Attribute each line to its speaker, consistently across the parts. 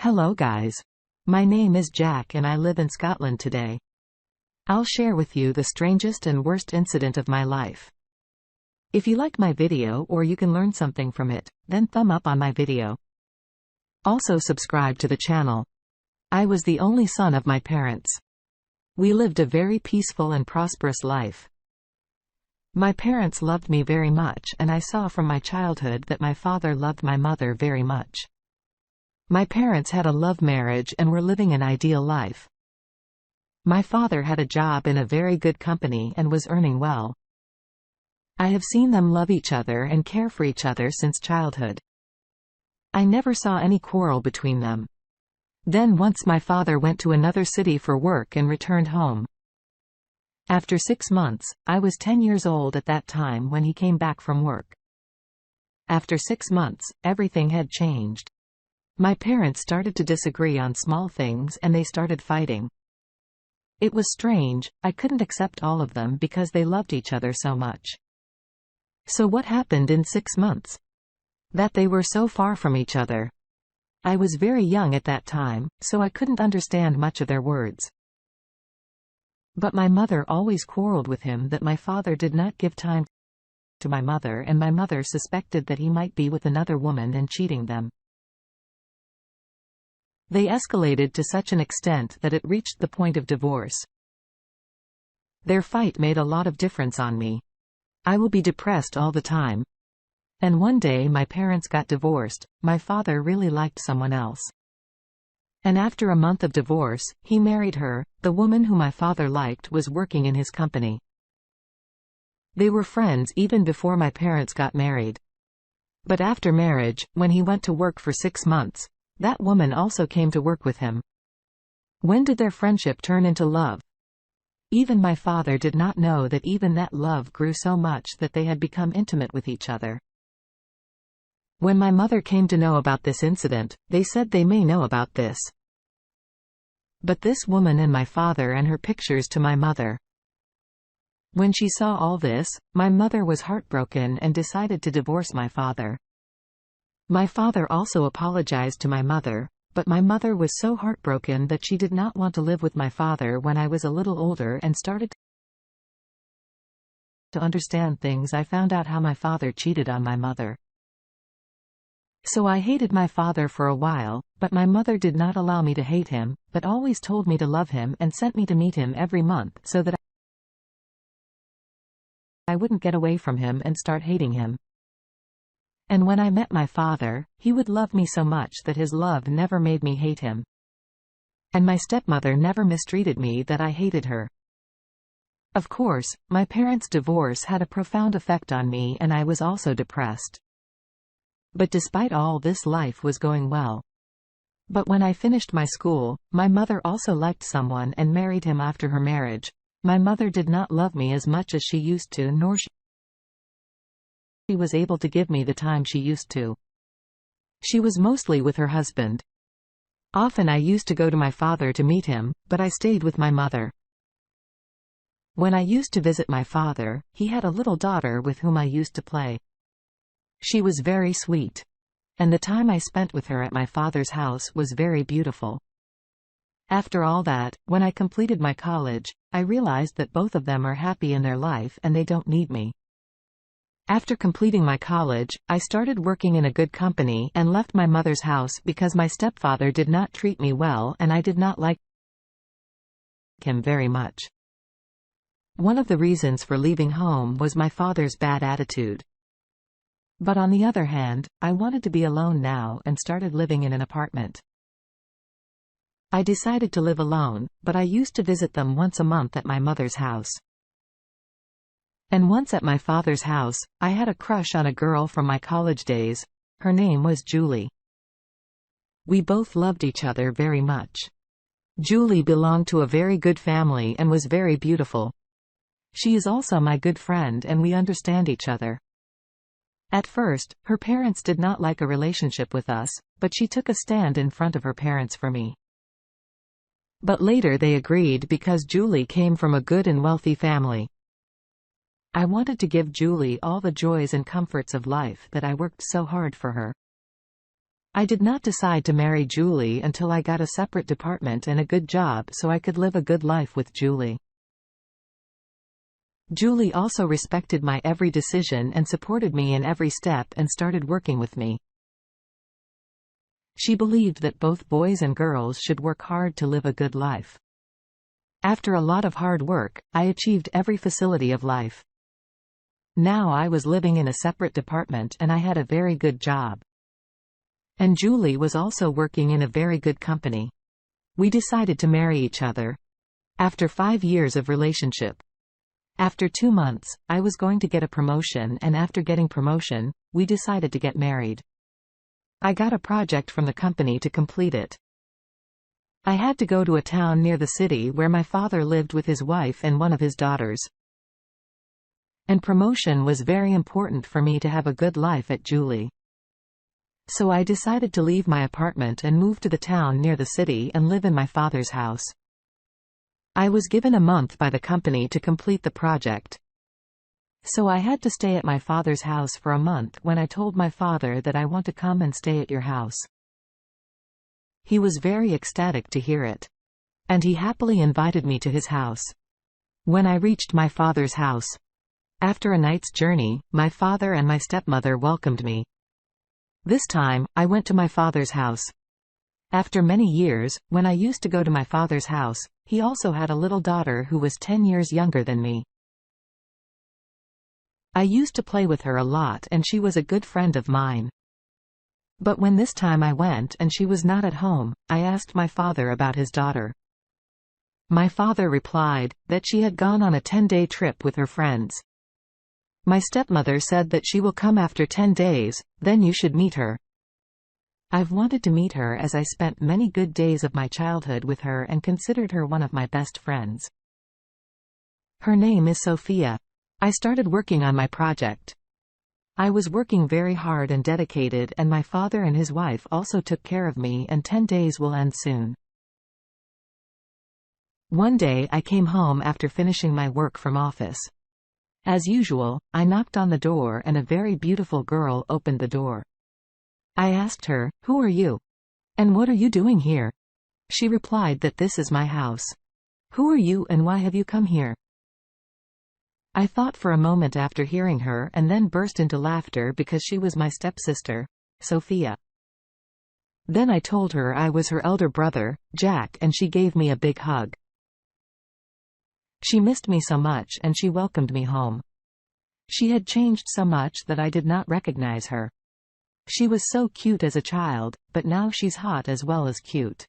Speaker 1: Hello guys. My name is Jack and I live in Scotland today. I'll share with you the strangest and worst incident of my life. If you like my video or you can learn something from it, then thumb up on my video. Also subscribe to the channel. I was the only son of my parents. We lived a very peaceful and prosperous life. My parents loved me very much, and I saw from my childhood that my father loved my mother very much. My parents had a love marriage and were living an ideal life. My father had a job in a very good company and was earning well. I have seen them love each other and care for each other since childhood. I never saw any quarrel between them. Then once my father went to another city for work and returned home. After 6 months, I was 10 years old at that time when he came back from work. After 6 months, everything had changed. My parents started to disagree on small things and they started fighting. It was strange, I couldn't accept all of them because they loved each other so much. So what happened in 6 months? That they were so far from each other. I was very young at that time, so I couldn't understand much of their words. But my mother always quarreled with him that my father did not give time to my mother, and my mother suspected that he might be with another woman and cheating them. They escalated to such an extent that it reached the point of divorce. Their fight made a lot of difference on me. I will be depressed all the time. And one day my parents got divorced. My father really liked someone else. And after a month of divorce, he married her. The woman who my father liked was working in his company. They were friends even before my parents got married. But after marriage, when he went to work for 6 months, that woman also came to work with him. When did their friendship turn into love? Even my father did not know that even that love grew so much that they had become intimate with each other. When my mother came to know about this incident, they said they may know about this. But this woman and my father and her pictures to my mother. When she saw all this, my mother was heartbroken and decided to divorce my father. My father also apologized to my mother, but my mother was so heartbroken that she did not want to live with my father. When I was a little older and started to understand things, I found out how my father cheated on my mother. So I hated my father for a while, but my mother did not allow me to hate him, but always told me to love him and sent me to meet him every month so that I wouldn't get away from him and start hating him. And when I met my father, he would love me so much that his love never made me hate him. And my stepmother never mistreated me that I hated her. Of course, my parents' divorce had a profound effect on me and I was also depressed. But despite all this, life was going well. But when I finished my school, my mother also liked someone and married him after her marriage. My mother did not love me as much as she used to, nor she was able to give me the time she used to. She was mostly with her husband. Often I used to go to my father to meet him, but I stayed with my mother. When I used to visit my father, he had a little daughter with whom I used to play. She was very sweet. And the time I spent with her at my father's house was very beautiful. After all that, when I completed my college, I realized that both of them are happy in their life and they don't need me. After completing my college, I started working in a good company and left my mother's house because my stepfather did not treat me well and I did not like him very much. One of the reasons for leaving home was my father's bad attitude. But on the other hand, I wanted to be alone now and started living in an apartment. I decided to live alone, but I used to visit them once a month at my mother's house. And once at my father's house, I had a crush on a girl from my college days. Her name was Julie. We both loved each other very much. Julie belonged to a very good family and was very beautiful. She is also my good friend and we understand each other. At first, her parents did not like a relationship with us, but she took a stand in front of her parents for me. But later they agreed because Julie came from a good and wealthy family. I wanted to give Julie all the joys and comforts of life that I worked so hard for her. I did not decide to marry Julie until I got a separate department and a good job so I could live a good life with Julie. Julie also respected my every decision and supported me in every step and started working with me. She believed that both boys and girls should work hard to live a good life. After a lot of hard work, I achieved every facility of life. Now I was living in a separate department and I had a very good job. And Julie was also working in a very good company. We decided to marry each other. After 5 years of relationship. After 2 months, I was going to get a promotion, and after getting promotion, we decided to get married. I got a project from the company to complete it. I had to go to a town near the city where my father lived with his wife and one of his daughters. And promotion was very important for me to have a good life at Julie. So I decided to leave my apartment and move to the town near the city and live in my father's house. I was given a month by the company to complete the project. So I had to stay at my father's house for a month when I told my father that I want to come and stay at your house. He was very ecstatic to hear it. And he happily invited me to his house. When I reached my father's house, after a night's journey, my father and my stepmother welcomed me. This time, I went to my father's house. After many years, when I used to go to my father's house, he also had a little daughter who was 10 years younger than me. I used to play with her a lot and she was a good friend of mine. But when this time I went and she was not at home, I asked my father about his daughter. My father replied that she had gone on a 10-day trip with her friends. My stepmother said that she will come after 10 days, then you should meet her. I've wanted to meet her as I spent many good days of my childhood with her and considered her one of my best friends. Her name is Sophia. I started working on my project. I was working very hard and dedicated, and my father and his wife also took care of me, and 10 days will end soon. One day I came home after finishing my work from office. As usual, I knocked on the door and a very beautiful girl opened the door. I asked her, "Who are you? And what are you doing here?" She replied that this is my house. "Who are you and why have you come here?" I thought for a moment after hearing her and then burst into laughter because she was my stepsister, Sophia. Then I told her I was her elder brother, Jack, and she gave me a big hug. She missed me so much and she welcomed me home. She had changed so much that I did not recognize her. She was so cute as a child, but now she's hot as well as cute.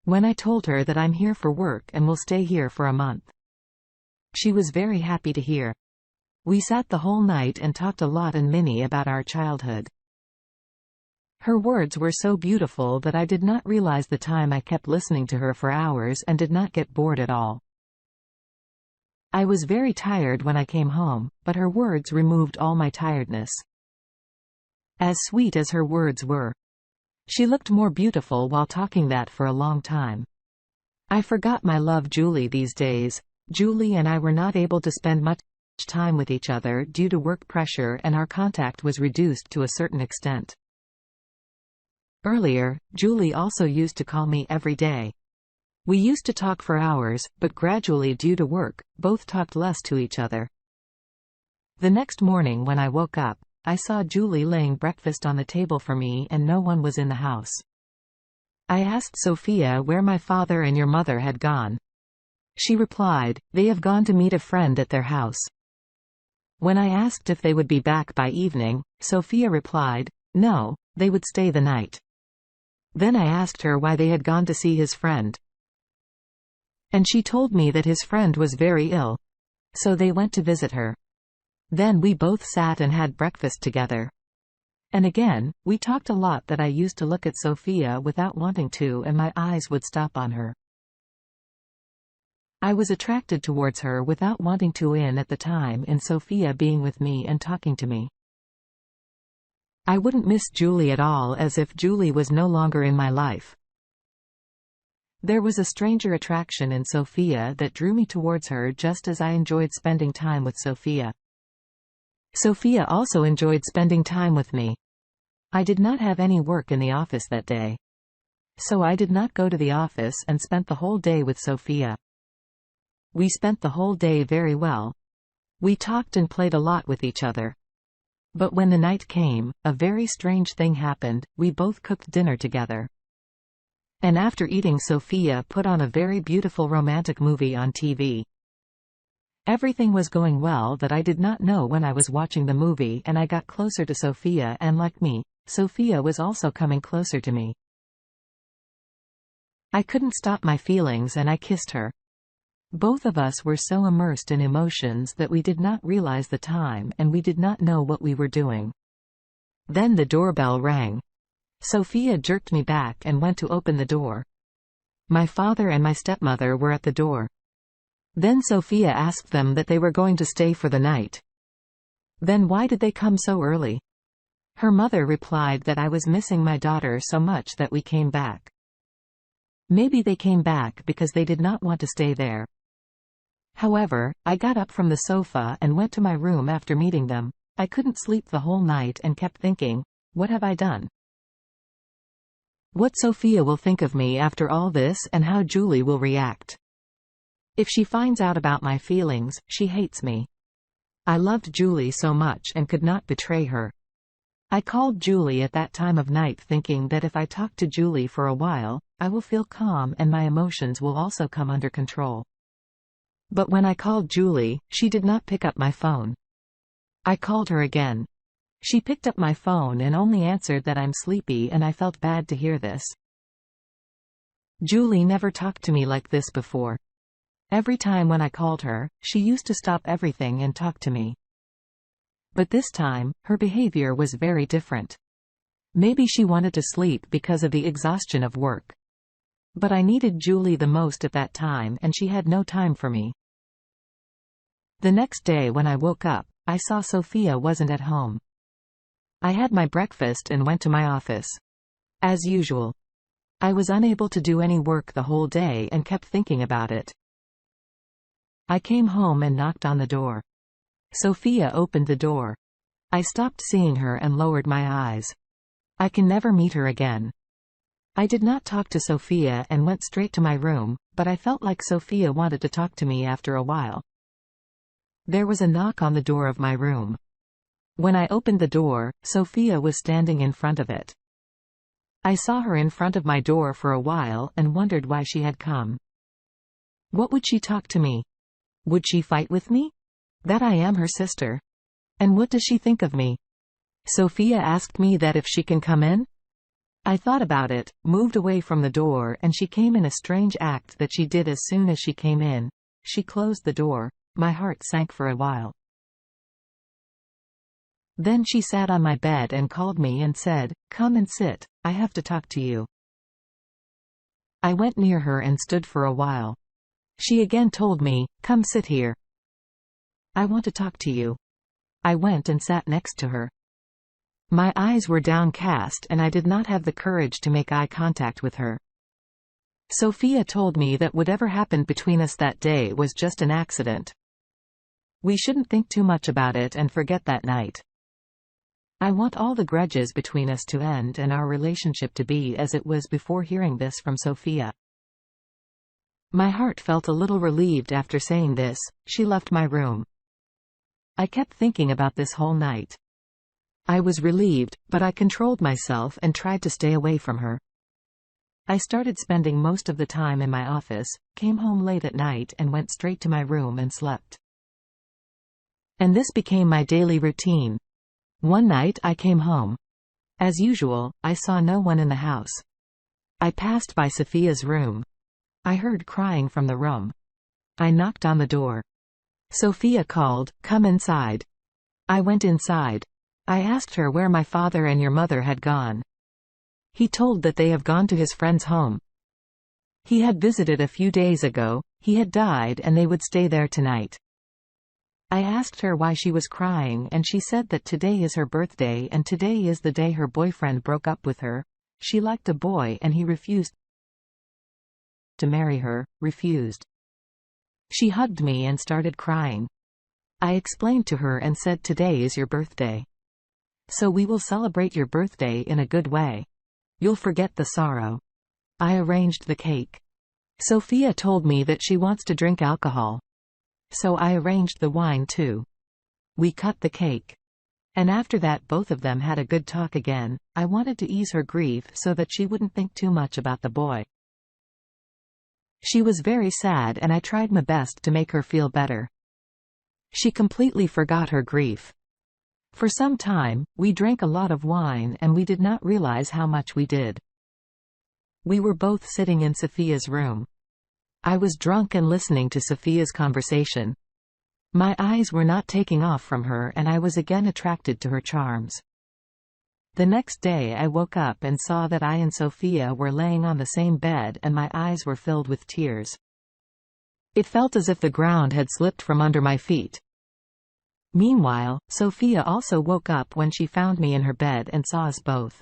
Speaker 1: When I told her that I'm here for work and will stay here for a month, she was very happy to hear. We sat the whole night and talked a lot and many about our childhood. Her words were so beautiful that I did not realize the time I kept listening to her for hours and did not get bored at all. I was very tired when I came home, but her words removed all my tiredness. As sweet as her words were, she looked more beautiful while talking that for a long time. I forgot my love Julie these days. Julie and I were not able to spend much time with each other due to work pressure, and our contact was reduced to a certain extent. Earlier, Julie also used to call me every day. We used to talk for hours, but gradually due to work, both talked less to each other. The next morning when I woke up, I saw Julie laying breakfast on the table for me and no one was in the house. I asked Sophia where my father and your mother had gone. She replied, "They have gone to meet a friend at their house." When I asked if they would be back by evening, Sophia replied, "No, they would stay the night." Then I asked her why they had gone to see his friend. And she told me that his friend was very ill. So they went to visit her. Then we both sat and had breakfast together. And again, we talked a lot that I used to look at Sophia without wanting to and my eyes would stop on her. I was attracted towards her without wanting to at the time in Sophia being with me and talking to me. I wouldn't miss Julie at all, as if Julie was no longer in my life. There was a stranger attraction in Sophia that drew me towards her just as I enjoyed spending time with Sophia. Sophia also enjoyed spending time with me. I did not have any work in the office that day. So I did not go to the office and spent the whole day with Sophia. We spent the whole day very well. We talked and played a lot with each other. But when the night came, a very strange thing happened. We both cooked dinner together. And after eating, Sophia put on a very beautiful romantic movie on TV. Everything was going well that I did not know when I was watching the movie, and I got closer to Sophia, and like me, Sophia was also coming closer to me. I couldn't stop my feelings and I kissed her. Both of us were so immersed in emotions that we did not realize the time and we did not know what we were doing. Then the doorbell rang. Sophia jerked me back and went to open the door. My father and my stepmother were at the door. Then Sophia asked them that they were going to stay for the night. Then why did they come so early? Her mother replied that I was missing my daughter so much that we came back. Maybe they came back because they did not want to stay there. However, I got up from the sofa and went to my room after meeting them. I couldn't sleep the whole night and kept thinking, what have I done? What Sophia will think of me after all this and how Julie will react. If she finds out about my feelings, she hates me. I loved Julie so much and could not betray her. I called Julie at that time of night thinking that if I talk to Julie for a while, I will feel calm and my emotions will also come under control. But when I called Julie, she did not pick up my phone. I called her again. She picked up my phone and only answered that I'm sleepy, and I felt bad to hear this. Julie never talked to me like this before. Every time when I called her, she used to stop everything and talk to me. But this time, her behavior was very different. Maybe she wanted to sleep because of the exhaustion of work. But I needed Julie the most at that time and she had no time for me. The next day when I woke up, I saw Sophia wasn't at home. I had my breakfast and went to my office. As usual. I was unable to do any work the whole day and kept thinking about it. I came home and knocked on the door. Sophia opened the door. I stopped seeing her and lowered my eyes. I can never meet her again. I did not talk to Sophia and went straight to my room, but I felt like Sophia wanted to talk to me after a while. There was a knock on the door of my room. When I opened the door, Sophia was standing in front of it. I saw her in front of my door for a while and wondered why she had come. What would she talk to me? Would she fight with me? That I am her sister. And what does she think of me? Sophia asked me that if she can come in? I thought about it, moved away from the door, and she came in a strange act that she did as soon as she came in. She closed the door. My heart sank for a while. Then she sat on my bed and called me and said, "Come and sit, I have to talk to you." I went near her and stood for a while. She again told me, "Come sit here. I want to talk to you." I went and sat next to her. My eyes were downcast and I did not have the courage to make eye contact with her. Sophia told me that whatever happened between us that day was just an accident. We shouldn't think too much about it and forget that night. I want all the grudges between us to end and our relationship to be as it was before. Hearing this from Sophia, my heart felt a little relieved. After saying this, she left my room. I kept thinking about this whole night. I was relieved, but I controlled myself and tried to stay away from her. I started spending most of the time in my office, came home late at night and went straight to my room and slept. And this became my daily routine. One night I came home. As usual, I saw no one in the house. I passed by Sophia's room. I heard crying from the room. I knocked on the door. Sophia called, "Come inside." I went inside. I asked her where my father and your mother had gone. He told that they have gone to his friend's home. He had visited a few days ago, he had died and they would stay there tonight. I asked her why she was crying and she said that today is her birthday and today is the day her boyfriend broke up with her. She liked a boy and he refused to marry her, refused. She hugged me and started crying. I explained to her and said today is your birthday. So we will celebrate your birthday in a good way. You'll forget the sorrow. I arranged the cake. Sophia told me that she wants to drink alcohol. So I arranged the wine too. We cut the cake. And after that both of them had a good talk again. I wanted to ease her grief so that she wouldn't think too much about the boy. She was very sad and I tried my best to make her feel better. She completely forgot her grief. For some time, we drank a lot of wine and we did not realize how much we did. We were both sitting in Sophia's room. I was drunk and listening to Sophia's conversation. My eyes were not taking off from her and I was again attracted to her charms. The next day I woke up and saw that I and Sophia were laying on the same bed and my eyes were filled with tears. It felt as if the ground had slipped from under my feet. Meanwhile, Sophia also woke up when she found me in her bed and saw us both.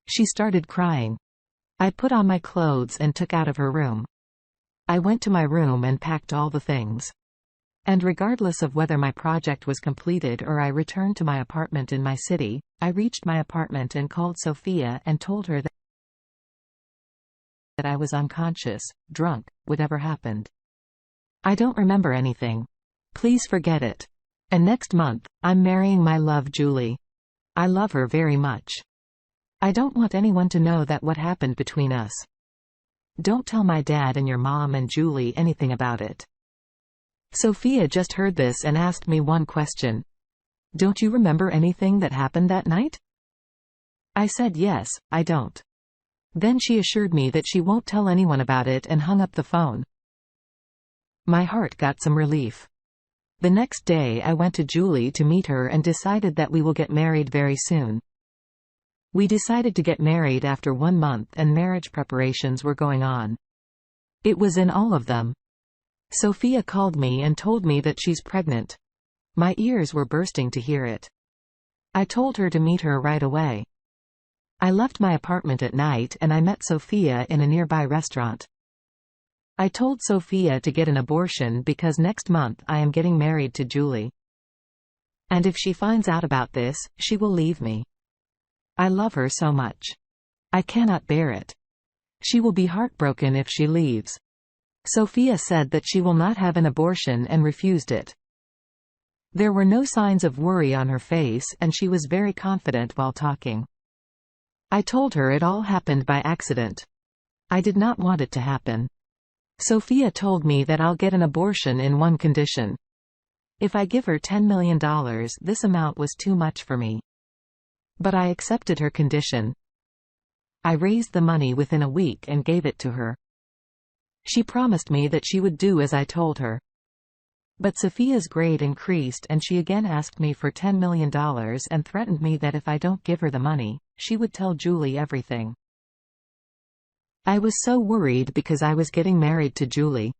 Speaker 1: She started crying. I put on my clothes and took out of her room. I went to my room and packed all the things. And regardless of whether my project was completed or I returned to my apartment in my city, I reached my apartment and called Sophia and told her that I was unconscious, drunk, whatever happened. I don't remember anything. Please forget it. And next month, I'm marrying my love Julie. I love her very much. I don't want anyone to know that what happened between us. Don't tell my dad and your mom and Julie anything about it. Sophia just heard this and asked me one question. Don't you remember anything that happened that night? I said yes, I don't. Then she assured me that she won't tell anyone about it and hung up the phone. My heart got some relief. The next day I went to Julie to meet her and decided that we will get married very soon. We decided to get married after 1 month and marriage preparations were going on. It was in all of them. Sophia called me and told me that she's pregnant. My ears were bursting to hear it. I told her to meet her right away. I left my apartment at night and I met Sophia in a nearby restaurant. I told Sophia to get an abortion because next month I am getting married to Julie. And if she finds out about this, she will leave me. I love her so much. I cannot bear it. She will be heartbroken if she leaves. Sophia said that she will not have an abortion and refused it. There were no signs of worry on her face and she was very confident while talking. I told her it all happened by accident. I did not want it to happen. Sophia told me that I'll get an abortion in one condition. If I give her $10 million, this amount was too much for me. But I accepted her condition. I raised the money within a week and gave it to her. She promised me that she would do as I told her. But Sophia's grade increased and she again asked me for $10 million and threatened me that if I don't give her the money, she would tell Julie everything. I was so worried because I was getting married to Julie.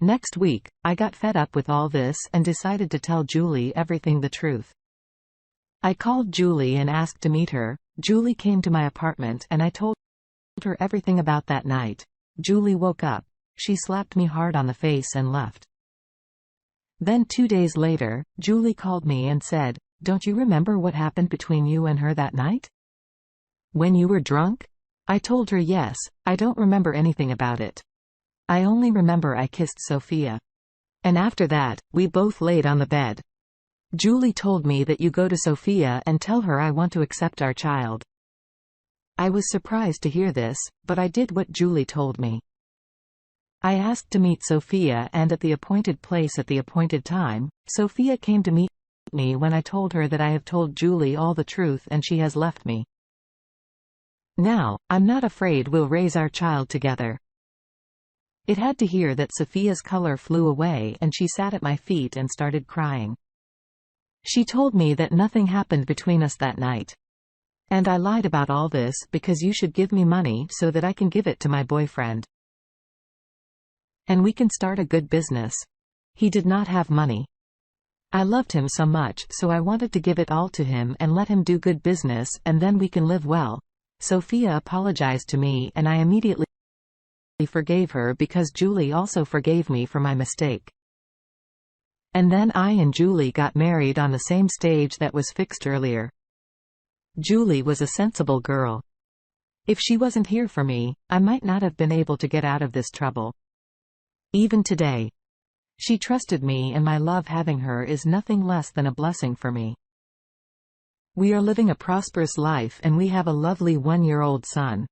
Speaker 1: Next week, I got fed up with all this and decided to tell Julie everything, the truth. I called Julie and asked to meet her. Julie came to my apartment and I told her everything about that night. Julie woke up. She slapped me hard on the face and left. Then 2 days later, Julie called me and said, "Don't you remember what happened between you and her that night? When you were drunk?" I told her yes, I don't remember anything about it. I only remember I kissed Sophia. And after that, we both laid on the bed. Julie told me that you go to Sophia and tell her I want to accept our child. I was surprised to hear this, but I did what Julie told me. I asked to meet Sophia and at the appointed place at the appointed time. Sophia came to meet me when I told her that I have told Julie all the truth and she has left me. Now, I'm not afraid we'll raise our child together. It had to hear that Sophia's color flew away and she sat at my feet and started crying. She told me that nothing happened between us that night. And I lied about all this because you should give me money so that I can give it to my boyfriend. And we can start a good business. He did not have money. I loved him so much, so I wanted to give it all to him and let him do good business and then we can live well. Sophia apologized to me and I immediately forgave her because Julie also forgave me for my mistake. And then I and Julie got married on the same stage that was fixed earlier. Julie was a sensible girl. If she wasn't here for me, I might not have been able to get out of this trouble. Even today. She trusted me, and my love having her is nothing less than a blessing for me. We are living a prosperous life, and we have a lovely 1-year-old son.